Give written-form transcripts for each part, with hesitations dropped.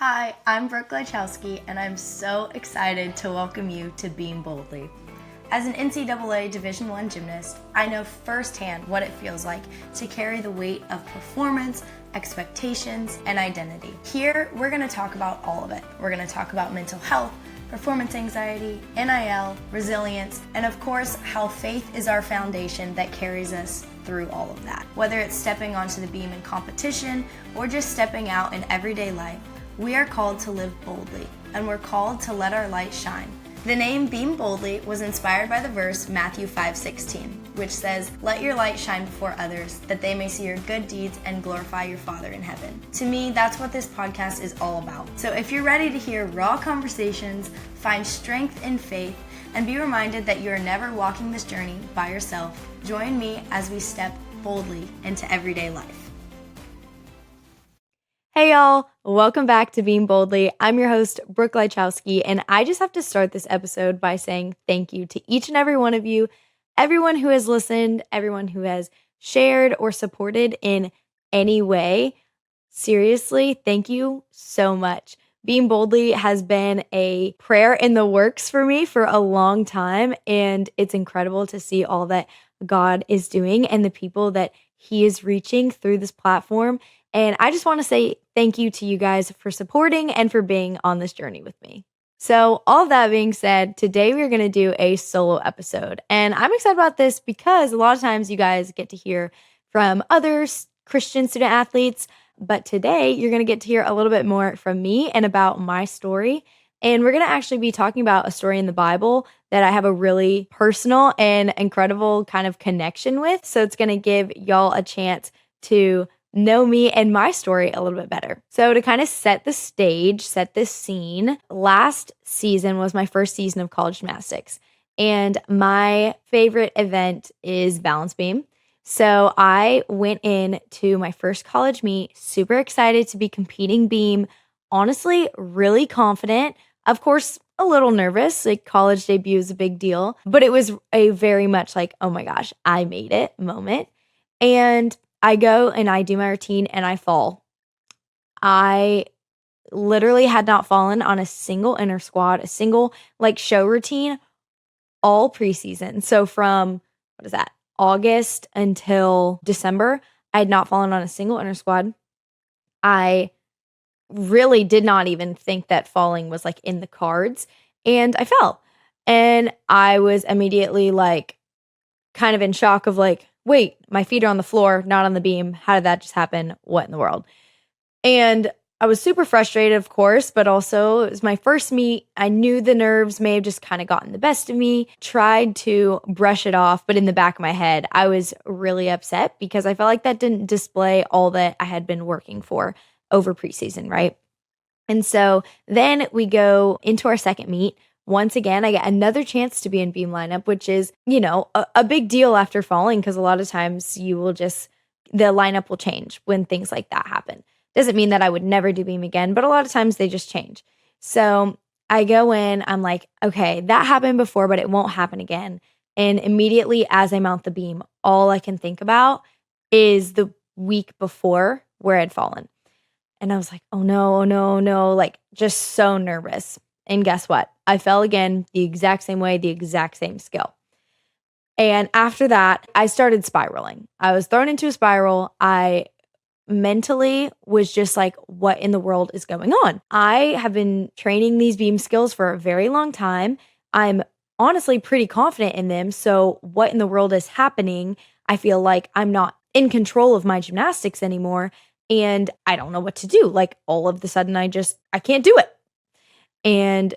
Hi, I'm Brooke Gleichowski, and I'm so excited to welcome you to Beam Boldly. As an NCAA Division I gymnast, I know firsthand what it feels like to carry the weight of performance, expectations, and identity. Here, we're going to talk about all of it. We're going to talk about mental health, performance anxiety, NIL, resilience, and of course, how faith is our foundation that carries us through all of that. Whether it's stepping onto the beam in competition or just stepping out in everyday life, we are called to live boldly, and we're called to let our light shine. The name Beam Boldly was inspired by the verse Matthew 5:16, which says, "Let your light shine before others, that they may see your good deeds and glorify your Father in heaven." To me, that's what this podcast is all about. So if you're ready to hear raw conversations, find strength in faith, and be reminded that you're never walking this journey by yourself, join me as we step boldly into everyday life. Hey y'all, welcome back to Beam Boldly. I'm your host, Brooke Gleichowski, and I just have to start this episode by saying thank you to each and every one of you, everyone who has listened, everyone who has shared or supported in any way. Seriously, thank you so much. Beam Boldly has been a prayer in the works for me for a long time, and it's incredible to see all that God is doing and the people that He is reaching through this platform. And I just want to say thank you to you guys for supporting and for being on this journey with me. So all of that being said, today we're going to do a solo episode. And I'm excited about this because a lot of times you guys get to hear from other Christian student athletes. But today you're going to get to hear a little bit more from me and about my story. And we're going to actually be talking about a story in the Bible that I have a really personal and incredible kind of connection with. So it's going to give y'all a chance to know me and my story a little bit better. So to kind of set the stage, set this scene, last season was my first season of college gymnastics. And my favorite event is balance beam. So I went in to my first college meet, super excited to be competing beam, honestly, really confident. Of course, a little nervous, like college debut is a big deal, but it was a very much like, oh my gosh, I made it moment. And I go and I do my routine and I fall. I literally had not fallen on a single inner squad, a single like show routine all preseason. So from, what is that, August until December, I had not fallen on a single inner squad. I really did not even think that falling was like in the cards, and I fell. And I was immediately like kind of in shock of like, wait, my feet are on the floor, not on the beam. How did that just happen? What in the world? And I was super frustrated, of course, but also it was my first meet. I knew the nerves may have just kind of gotten the best of me, tried to brush it off, but in the back of my head, I was really upset because I felt like that didn't display all that I had been working for over preseason, right? And so then we go into our second meet. Once again, I get another chance to be in beam lineup, which is, a big deal after falling because a lot of times the lineup will change when things like that happen. Doesn't mean that I would never do beam again, but a lot of times they just change. So I go in, I'm like, okay, that happened before, but it won't happen again. And immediately as I mount the beam, all I can think about is the week before where I'd fallen. And I was like, oh no, like just so nervous. And guess what? I fell again the exact same way, the exact same skill. And after that, I started spiraling. I was thrown into a spiral. I mentally was just like, what in the world is going on? I have been training these beam skills for a very long time. I'm honestly pretty confident in them. So what in the world is happening? I feel like I'm not in control of my gymnastics anymore. And I don't know what to do. Like all of a sudden, I can't do it. And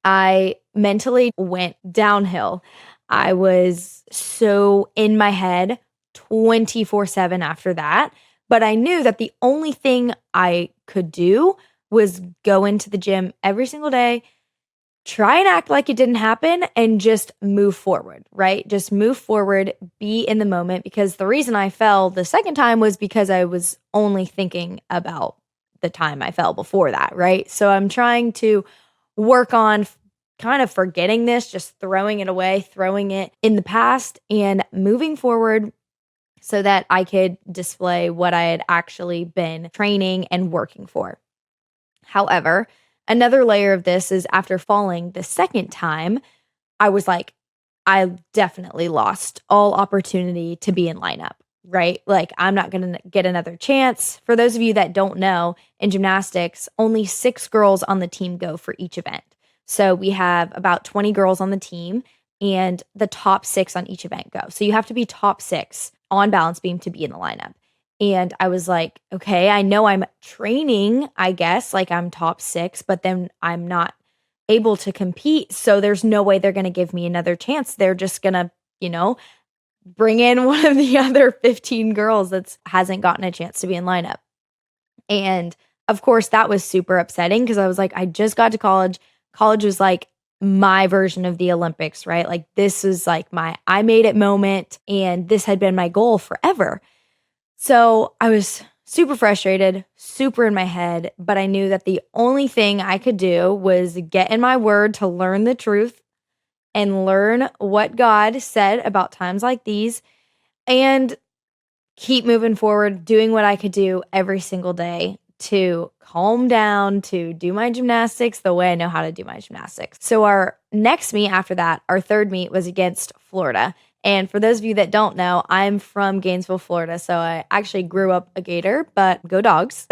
I mentally went downhill. I was so in my head 24/7 after that. But I knew that the only thing I could do was go into the gym every single day, try and act like it didn't happen, and just move forward, right? Just move forward, be in the moment. Because the reason I fell the second time was because I was only thinking about the time I fell before that, right? So I'm trying to work on kind of forgetting this, just throwing it away, throwing it in the past and moving forward so that I could display what I had actually been training and working for. However, another layer of this is after falling the second time, I was like, I definitely lost all opportunity to be in lineup, right? Like, I'm not going to get another chance. For those of you that don't know, in gymnastics, only 6 girls on the team go for each event. So we have about 20 girls on the team, and the top 6 on each event go. So you have to be top 6 on balance beam to be in the lineup. And I was like, okay, I know I'm training, I guess, like I'm top 6, but then I'm not able to compete. So there's no way they're going to give me another chance. They're just going to, bring in one of the other 15 girls that hasn't gotten a chance to be in lineup. And of course, that was super upsetting because I was like, I just got to college. College was like my version of the Olympics, right? Like, this was like my I made it moment. And this had been my goal forever. So I was super frustrated, super in my head, but I knew that the only thing I could do was get in my word to learn the truth and learn what God said about times like these and keep moving forward, doing what I could do every single day to calm down, to do my gymnastics the way I know how to do my gymnastics. So our next meet after that, our third meet was against Florida. And for those of you that don't know, I'm from Gainesville, Florida. So I actually grew up a Gator, but go Dogs.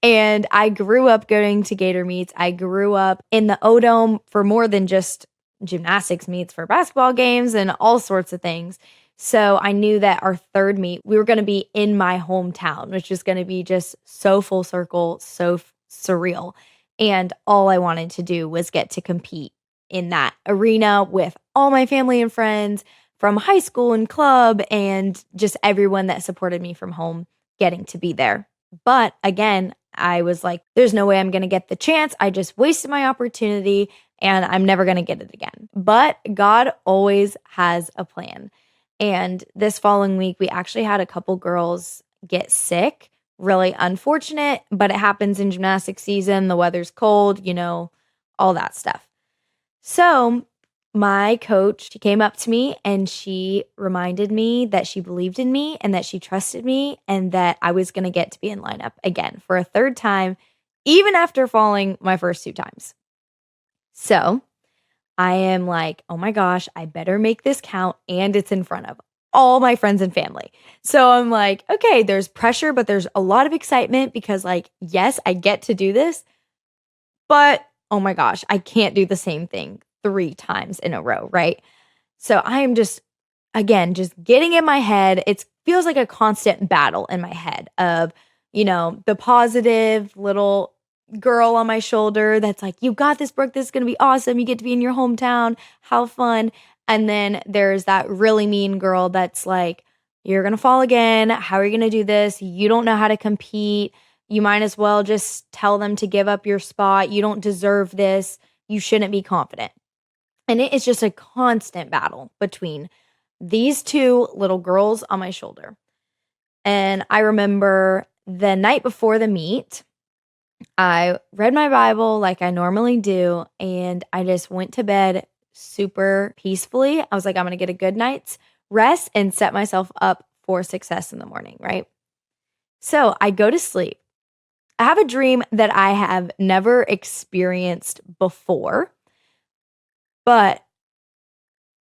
And I grew up going to Gator meets. I grew up in the O-Dome for more than just gymnastics meets, for basketball games and all sorts of things. So I knew that our third meet, we were going to be in my hometown, which is going to be just so full circle, so surreal. And all I wanted to do was get to compete in that arena with all my family and friends from high school and club and just everyone that supported me from home getting to be there. But again, I was like, there's no way I'm going to get the chance. I just wasted my opportunity and I'm never going to get it again. But God always has a plan. And this following week, we actually had a couple girls get sick. Really unfortunate, but it happens in gymnastics season. The weather's cold, all that stuff. So my coach, she came up to me and she reminded me that she believed in me and that she trusted me and that I was going to get to be in lineup again for a third time, even after falling my first 2 times. So I am like, oh my gosh, I better make this count. And it's in front of all my friends and family. So I'm like, okay, there's pressure, but there's a lot of excitement because, like, yes, I get to do this, but oh my gosh, I can't do the same thing 3 times in a row, right? So I am just, again, just getting in my head. It feels like a constant battle in my head of, the positive little girl on my shoulder that's like, you got this, Brooke. This is going to be awesome. You get to be in your hometown. How fun. And then there's that really mean girl that's like, you're going to fall again. How are you going to do this? You don't know how to compete. You might as well just tell them to give up your spot. You don't deserve this. You shouldn't be confident. And it is just a constant battle between these 2 little girls on my shoulder. And I remember the night before the meet, I read my Bible like I normally do, and I just went to bed super peacefully. I was like, I'm going to get a good night's rest and set myself up for success in the morning, right? So I go to sleep. I have a dream that I have never experienced before, but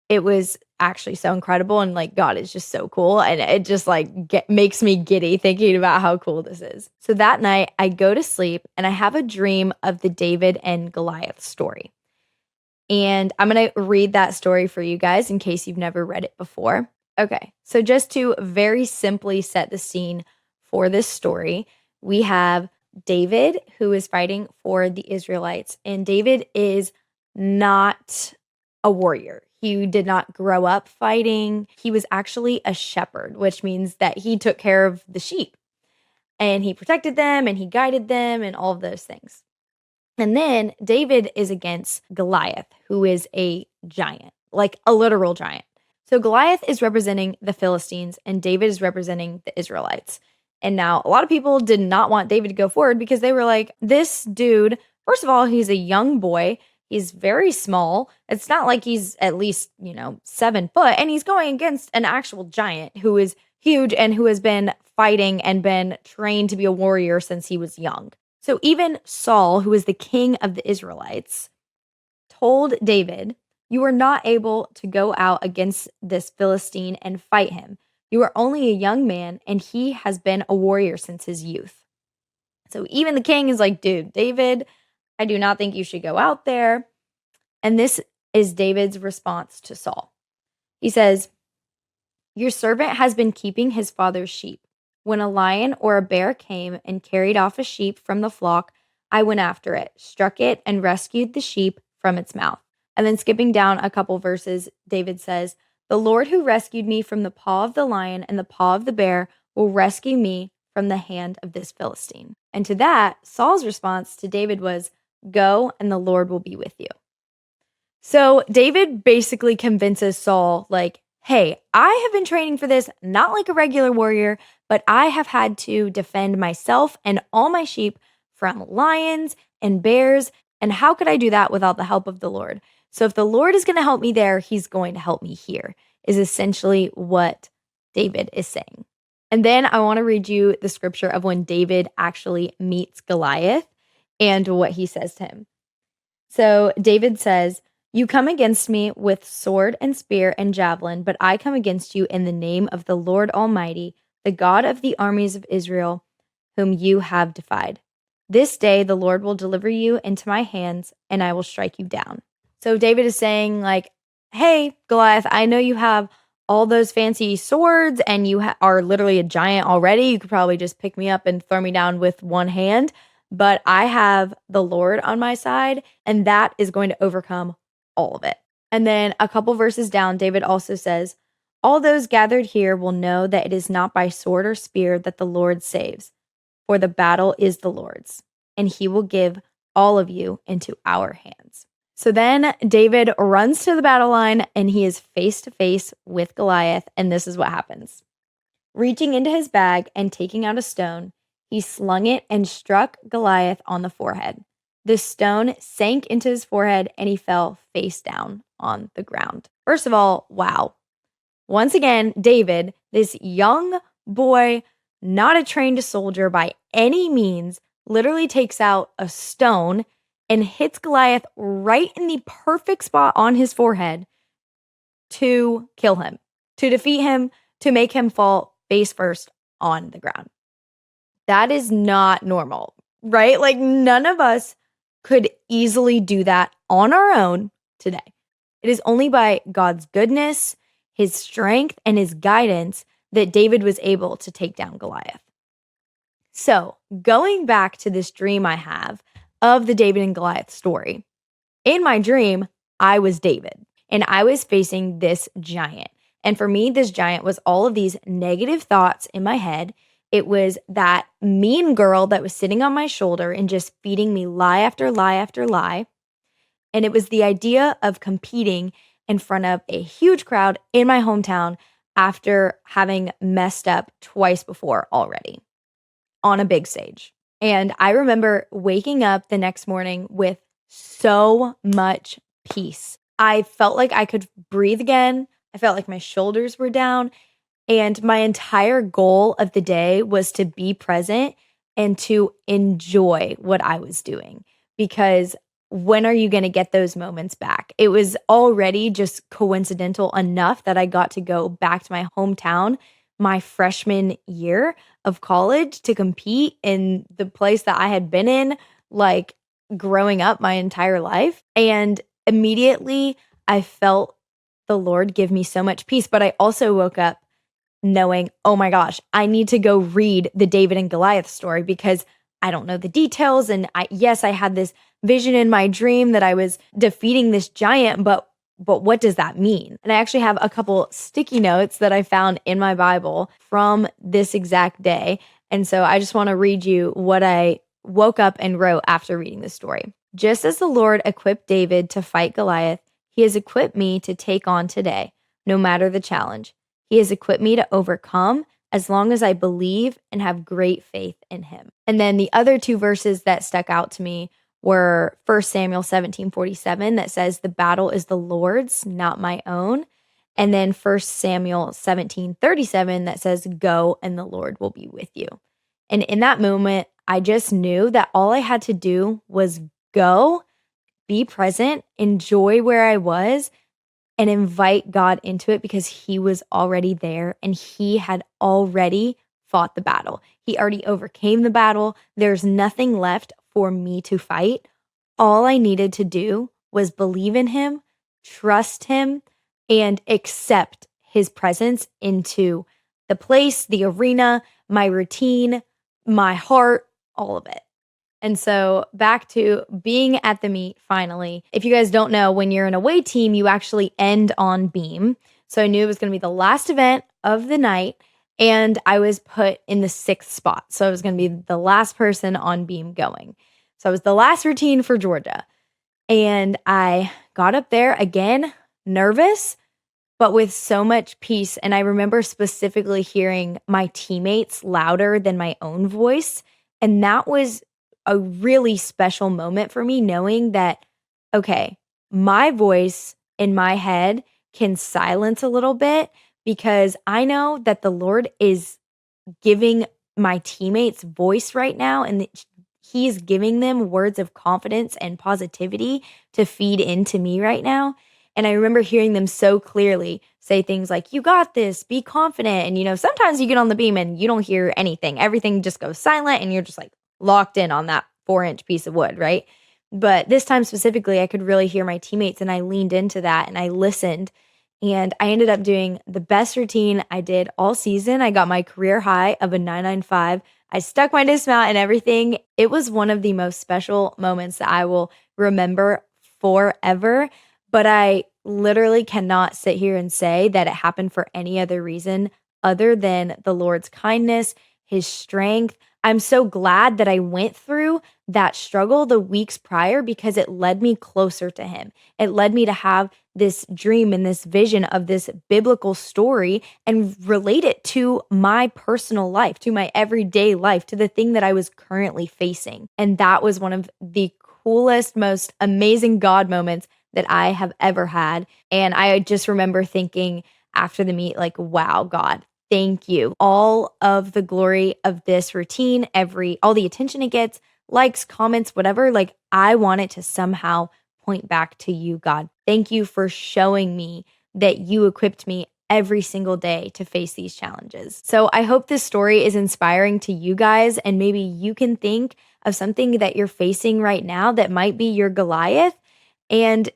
it was actually so incredible, and like God is just so cool, and it just like makes me giddy thinking about how cool this is. So that night I go to sleep and I have a dream of the David and Goliath story. And I'm going to read that story for you guys in case you've never read it before. Okay. So just to very simply set the scene for this story, we have David who is fighting for the Israelites, and David is not a warrior. He did not grow up fighting. He was actually a shepherd, which means that he took care of the sheep and he protected them and he guided them and all of those things. And then David is against Goliath, who is a giant, like a literal giant. So Goliath is representing the Philistines and David is representing the Israelites. And now a lot of people did not want David to go forward because they were like, this dude, first of all, he's a young boy. He's very small. It's not like he's at least, 7 foot. And he's going against an actual giant who is huge and who has been fighting and been trained to be a warrior since he was young. So even Saul, who was the king of the Israelites, told David, "You are not able to go out against this Philistine and fight him. You are only a young man, and he has been a warrior since his youth." So even the king is like, "Dude, David, I do not think you should go out there." And this is David's response to Saul. He says, "Your servant has been keeping his father's sheep. When a lion or a bear came and carried off a sheep from the flock, I went after it, struck it, and rescued the sheep from its mouth." And then skipping down a couple verses, David says, "The Lord who rescued me from the paw of the lion and the paw of the bear will rescue me from the hand of this Philistine." And to that, Saul's response to David was, "Go, and the Lord will be with you." So David basically convinces Saul, like, "Hey, I have been training for this, not like a regular warrior, but I have had to defend myself and all my sheep from lions and bears. And how could I do that without the help of the Lord? So if the Lord is going to help me there, he's going to help me here," is essentially what David is saying. And then I want to read you the scripture of when David actually meets Goliath and what he says to him. So David says, "You come against me with sword and spear and javelin, but I come against you in the name of the Lord Almighty, the God of the armies of Israel, whom you have defied. This day the Lord will deliver you into my hands, and I will strike you down." So David is saying, like, "Hey, Goliath, I know you have all those fancy swords and you are literally a giant already. You could probably just pick me up and throw me down with one hand, but I have the Lord on my side, and that is going to overcome all of it." And then a couple verses down, David also says, "All those gathered here will know that it is not by sword or spear that the Lord saves, for the battle is the Lord's, and he will give all of you into our hands." So then David runs to the battle line and he is face to face with Goliath. And this is what happens. Reaching into his bag and taking out a stone, he slung it and struck Goliath on the forehead. The stone sank into his forehead and he fell face down on the ground. First of all, wow. Once again, David, this young boy, not a trained soldier by any means, literally takes out a stone and hits Goliath right in the perfect spot on his forehead to kill him, to defeat him, to make him fall face first on the ground. That is not normal, right? Like none of us could easily do that on our own today. It is only by God's goodness, his strength, and his guidance that David was able to take down Goliath. So, going back to this dream I have of the David and Goliath story, in my dream, I was David and I was facing this giant. And for me, this giant was all of these negative thoughts in my head. It was that mean girl that was sitting on my shoulder and just feeding me lie after lie after lie. And it was the idea of competing in front of a huge crowd in my hometown after having messed up twice before already on a big stage. And I remember waking up the next morning with so much peace. I felt like I could breathe again. I felt like my shoulders were down. And my entire goal of the day was to be present and to enjoy what I was doing. Because when are you going to get those moments back? It was already just coincidental enough that I got to go back to my hometown my freshman year of college to compete in the place that I had been in, like growing up my entire life. And immediately I felt the Lord give me so much peace. But I also woke up knowing, oh my gosh, I need to go read the David and Goliath story because I don't know the details. And I had this vision in my dream that I was defeating this giant, but what does that mean? And I actually have a couple sticky notes that I found in my Bible from this exact day. And so I just want to read you what I woke up and wrote after reading this story. "Just as the Lord equipped David to fight Goliath, he has equipped me to take on today, no matter the challenge. He has equipped me to overcome as long as I believe and have great faith in him." And then the other two verses that stuck out to me were 1 Samuel 17:47 that says, "The battle is the Lord's, not my own." And then 1 Samuel 17:37 that says, "Go and the Lord will be with you." And in that moment, I just knew that all I had to do was go, be present, enjoy where I was, and invite God into it because he was already there and he had already fought the battle. He already overcame the battle. There's nothing left for me to fight. All I needed to do was believe in him, trust him, and accept his presence into the place, the arena, my routine, my heart, all of it. And so back to being at the meet finally. If you guys don't know, when you're an away team, you actually end on beam. So I knew it was going to be the last event of the night, and I was put in the 6th spot. So I was going to be the last person on beam going. So I was the last routine for Georgia. And I got up there again, nervous, but with so much peace. And I remember specifically hearing my teammates louder than my own voice. And that was a really special moment for me, knowing that, okay, my voice in my head can silence a little bit because I know that the Lord is giving my teammates voice right now, and he is giving them words of confidence and positivity to feed into me right now. And I remember hearing them so clearly say things like, "You got this, be confident." And, sometimes you get on the beam and you don't hear anything. Everything just goes silent and you're just like locked in on that 4-inch piece of wood, right? But this time specifically, I could really hear my teammates and I leaned into that and I listened. And I ended up doing the best routine I did all season. I got my career high of a 995. I stuck my dismount and everything. It was one of the most special moments that I will remember forever. But I literally cannot sit here and say that it happened for any other reason other than the Lord's kindness, his strength. I'm so glad that I went through that struggle the weeks prior because it led me closer to him. It led me to have this dream and this vision of this biblical story and relate it to my personal life, to my everyday life, to the thing that I was currently facing. And that was one of the coolest, most amazing God moments that I have ever had. And I just remember thinking after the meet, like, wow, God, thank you. All of the glory of this routine, all the attention it gets, likes, comments, whatever, like I want it to somehow point back to you, God. Thank you for showing me that you equipped me every single day to face these challenges. So I hope this story is inspiring to you guys, and maybe you can think of something that you're facing right now that might be your Goliath. And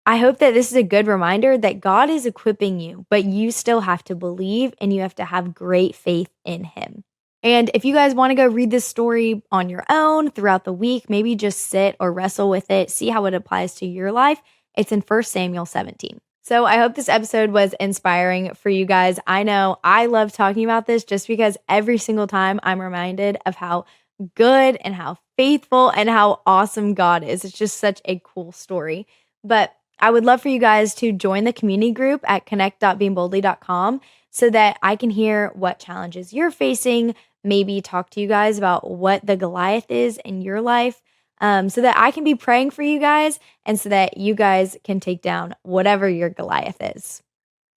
I hope that this is a good reminder that God is equipping you, but you still have to believe and you have to have great faith in him. And if you guys want to go read this story on your own throughout the week, maybe just sit or wrestle with it, see how it applies to your life. It's in 1 Samuel 17. So I hope this episode was inspiring for you guys. I know I love talking about this just because every single time I'm reminded of how good and how faithful and how awesome God is. It's just such a cool story. But I would love for you guys to join the community group at connect.beingboldly.com so that I can hear what challenges you're facing, maybe talk to you guys about what the Goliath is in your life, so that I can be praying for you guys and so that you guys can take down whatever your Goliath is.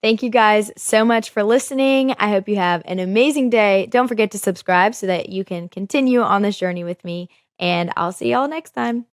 Thank you guys so much for listening. I hope you have an amazing day. Don't forget to subscribe so that you can continue on this journey with me, and I'll see y'all next time.